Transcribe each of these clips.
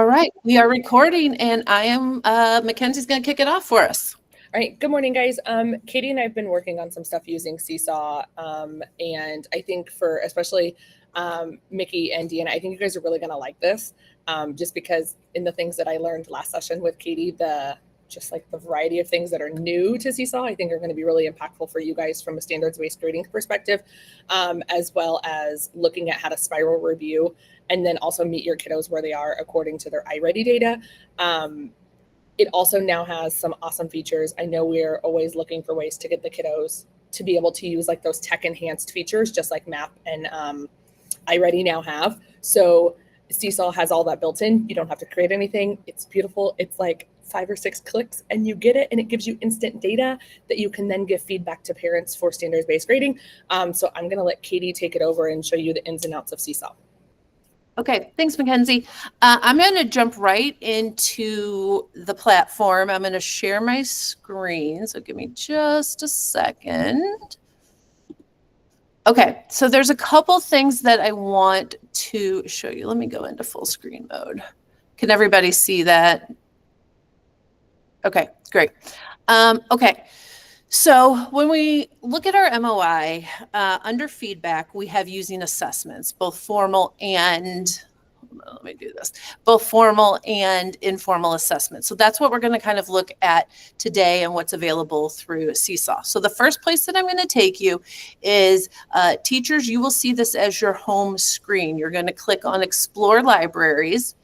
right, we are recording, and I am Mackenzie's going to kick it off for us. All right, good morning, guys. Katie and I have been working on some stuff using SeeSaw, and I think for especially Mickey and Deanna, I think you guys are really going to like this, just because in the things that I learned last session with Katie, the variety of things that are new to SeeSaw, I think are going to be really impactful for you guys from a standards-based grading perspective, as well as looking at how to spiral review and then also meet your kiddos where they are according to their iReady data. It also now has some awesome features. I know we're always looking for ways to get the kiddos to be able to use like those tech enhanced features, just like MAP and iReady now have. So SeeSaw has all that built in. You don't have to create anything. It's beautiful. It's like 5 or 6 clicks and you get it, and it gives you instant data that you can then give feedback to parents for standards-based grading. So I'm going to let Katie take it over and show you the ins and outs of SeeSaw. Okay, thanks, Mackenzie. I'm going to jump right into the platform. I'm going to share my screen, so give me just a second. Okay, so there's a couple things that I want to show you. Let me go into full screen mode. Can everybody see that? Okay, great. Okay, so when we look at our MOI, under feedback, we have using assessments, both formal and, let me do this, both formal and informal assessments. So that's what we're going to kind of look at today and what's available through SeeSaw. So the first place that I'm going to take you is teachers. You will see this as your home screen. You're going to click on Explore Libraries,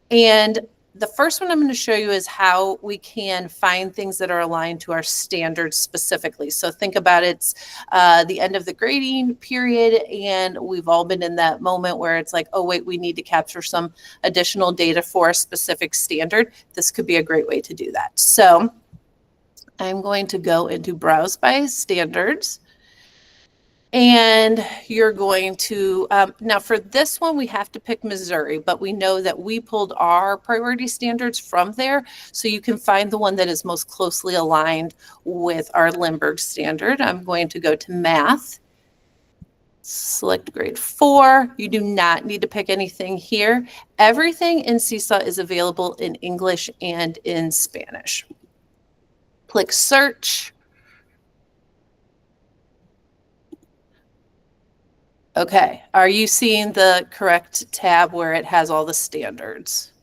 and the first one I'm going to show you is how we can find things that are aligned to our standards specifically. So think about it's the end of the grading period, and we've all been in that moment where it's like, oh, wait, we need to capture some additional data for a specific standard. This could be a great way to do that. So I'm going to go into Browse by Standards. And you're going to, now for this one, we have to pick Missouri, but we know that we pulled our priority standards from there. So you can find the one that is most closely aligned with our Lindbergh standard. I'm going to go to Math, select grade 4. You do not need to pick anything here. Everything in SeeSaw is available in English and in Spanish. Click Search. Okay, are you seeing the correct tab where it has all the standards?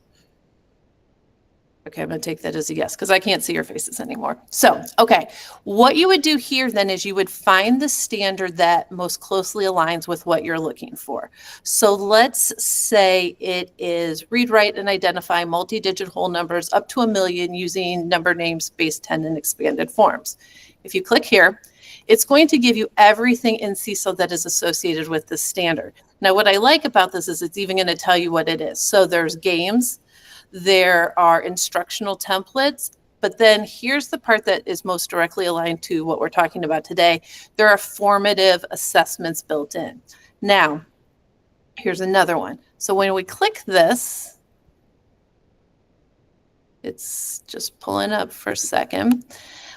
Okay, I'm going to take that as a yes because I can't see your faces anymore. So, okay, what you would do here then is you would find the standard that most closely aligns with what you're looking for. So let's say it is read, write, and identify multi-digit whole numbers up to 1 million using number names, base 10, and expanded forms. If you click here, it's going to give you everything in SeeSaw that is associated with this standard. Now, what I like about this is it's even going to tell you what it is. So there's games, there are instructional templates, but then here's the part that is most directly aligned to what we're talking about today. There are formative assessments built in. Now, here's another one. So when we click this, it's just pulling up for a second.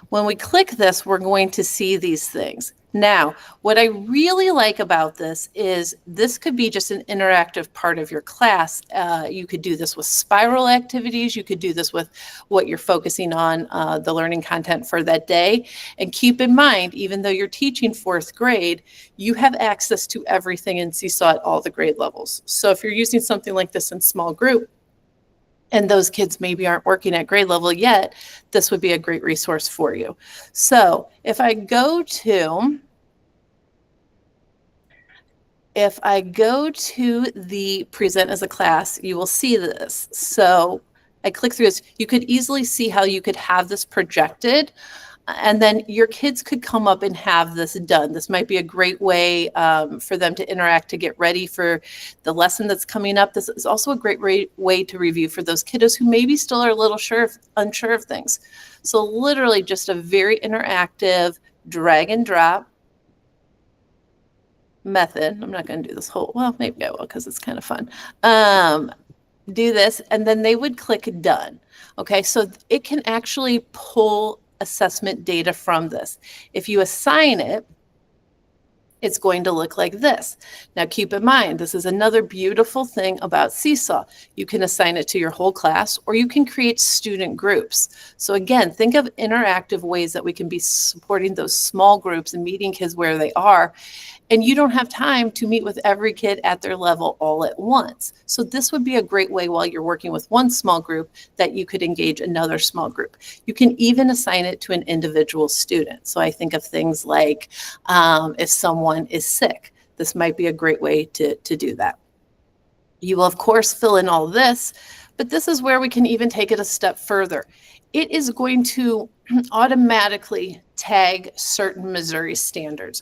When we click this, we're going to see these things. Now, what I really like about this is this could be just an interactive part of your class. You could do this with spiral activities. You could do this with what you're focusing on, the learning content for that day. And keep in mind, even though you're teaching 4th grade, you have access to everything in SeeSaw at all the grade levels. So if you're using something like this in small group, and those kids maybe aren't working at grade level yet, this would be a great resource for you. So if I go to the present as a class, you will see this. So I click through this. You could easily see how you could have this projected, and then your kids could come up and have this done. This might be a great way for them to interact, to get ready for the lesson that's coming up. This is also a great way to review for those kiddos who maybe still are a little unsure of things. So literally just a very interactive drag and drop method. I'm not going to do this whole, well, maybe I will because it's kind of fun. Do this, and then they would click done. Okay, so it can actually pull assessment data from this. If you assign it, it's going to look like this. Now, keep in mind, this is another beautiful thing about SeeSaw. You can assign it to your whole class, or you can create student groups. So again, think of interactive ways that we can be supporting those small groups and meeting kids where they are. And you don't have time to meet with every kid at their level all at once. So this would be a great way while you're working with one small group that you could engage another small group. You can even assign it to an individual student. So I think of things like if someone is sick, this might be a great way to do that. You will, of course, fill in all this, but this is where we can even take it a step further. It is going to automatically tag certain Missouri standards.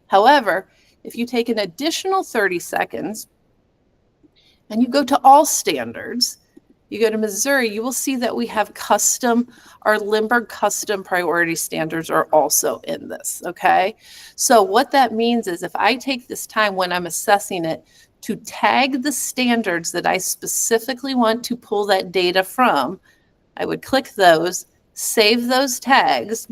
However, if you take an additional 30 seconds and you go to all standards, you go to Missouri, you will see that we have our Lindbergh custom priority standards are also in this, okay? So what that means is if I take this time when I'm assessing it to tag the standards that I specifically want to pull that data from, I would click those, save those tags,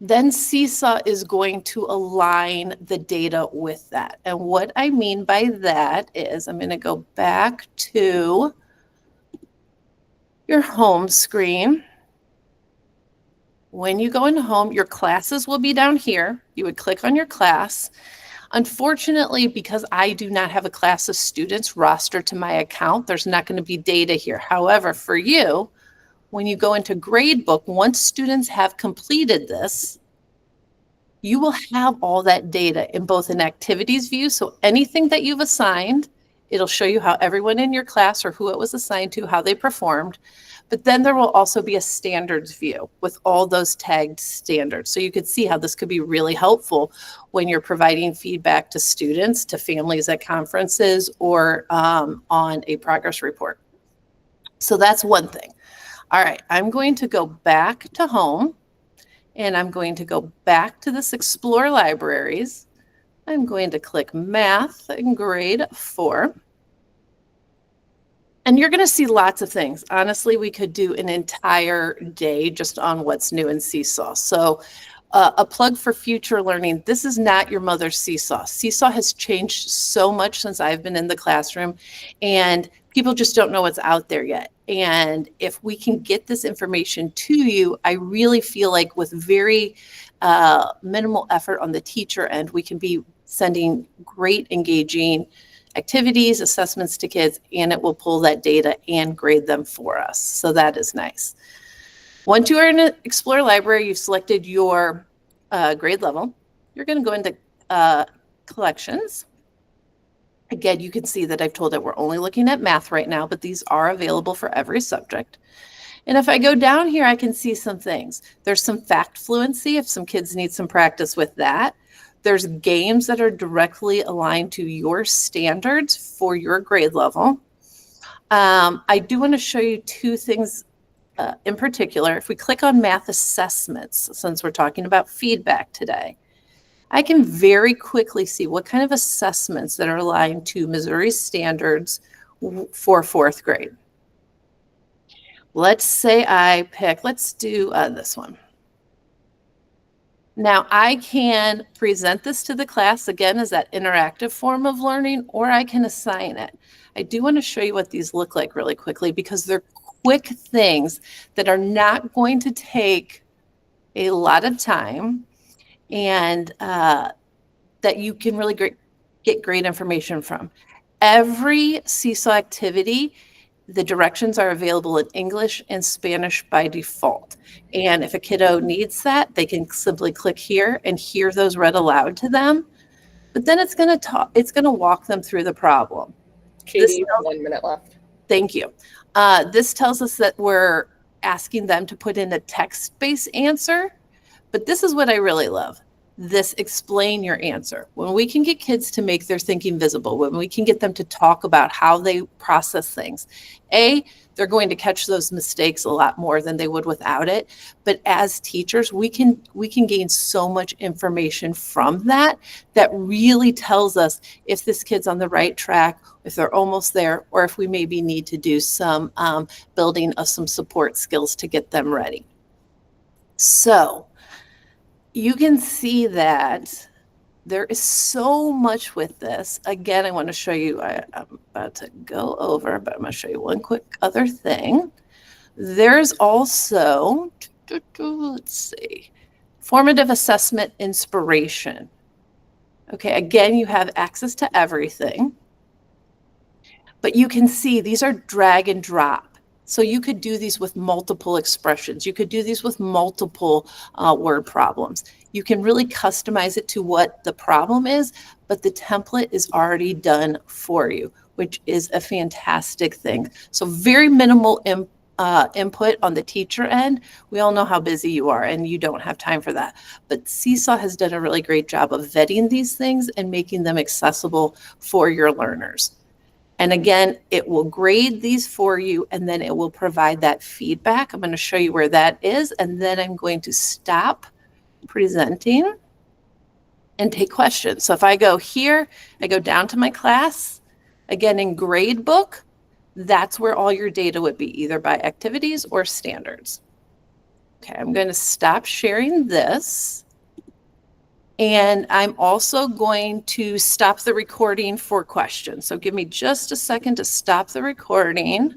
then SeeSaw is going to align the data with that. And what I mean by that is I'm going to go back to your home screen. When you go into home, your classes will be down here. You would click on your class. Unfortunately, because I do not have a class of students rostered to my account, there's not going to be data here. However, for you, when you go into Gradebook, once students have completed this, you will have all that data in both an activities view. So anything that you've assigned, it'll show you how everyone in your class or who it was assigned to, how they performed. But then there will also be a standards view with all those tagged standards. So you could see how this could be really helpful when you're providing feedback to students, to families at conferences, or on a progress report. So that's one thing. All right, I'm going to go back to home and I'm going to go back to this Explore Libraries. I'm going to click Math and Grade 4. And you're going to see lots of things. Honestly, we could do an entire day just on what's new in SeeSaw. So a plug for future learning. This is not your mother's SeeSaw. SeeSaw has changed so much since I've been in the classroom, and people just don't know what's out there yet. And if we can get this information to you, I really feel like with very minimal effort on the teacher end, we can be sending great, engaging activities, assessments to kids, and it will pull that data and grade them for us. So that is nice. Once you are in an Explore Library, you've selected your grade level. You're going to go into Collections. Again, you can see that I've told it we're only looking at math right now, but these are available for every subject. And if I go down here, I can see some things. There's some fact fluency if some kids need some practice with that. There's games that are directly aligned to your standards for your grade level. I do want to show you two things in particular. If we click on math assessments, since we're talking about feedback today, I can very quickly see what kind of assessments that are aligned to Missouri standards for fourth grade. Let's say I pick, let's do this one. Now I can present this to the class again as that interactive form of learning, or I can assign it. I do want to show you what these look like really quickly because they're quick things that are not going to take a lot of time and that you can really get great information from. Every SeeSaw activity, the directions are available in English and Spanish by default. And if a kiddo needs that, they can simply click here and hear those read aloud to them. But then it's going to walk them through the problem. Katie, you have 1 minute left. Thank you. This tells us that we're asking them to put in a text-based answer, but this is what I really love. This explain your answer. When we can get kids to make their thinking visible, when we can get them to talk about how they process things, they're going to catch those mistakes a lot more than they would without it. But as teachers, we can gain so much information from that really tells us if this kid's on the right track, if they're almost there, or if we maybe need to do some building of some support skills to get them ready. So you can see that there is so much with this. Again, I want to show you, I'm about to go over, but I'm going to show you one quick other thing. There's also, let's see, formative assessment inspiration. Okay, again, you have access to everything, but you can see these are drag and drop. So you could do these with multiple expressions. You could do these with multiple word problems. You can really customize it to what the problem is, but the template is already done for you, which is a fantastic thing. So very minimal input on the teacher end. We all know how busy you are and you don't have time for that. But SeeSaw has done a really great job of vetting these things and making them accessible for your learners. And again, it will grade these for you, and then it will provide that feedback. I'm going to show you where that is, and then I'm going to stop presenting and take questions. So if I go here, I go down to my class, again in gradebook, that's where all your data would be, either by activities or standards. Okay, I'm going to stop sharing this. And I'm also going to stop the recording for questions. So give me just a second to stop the recording.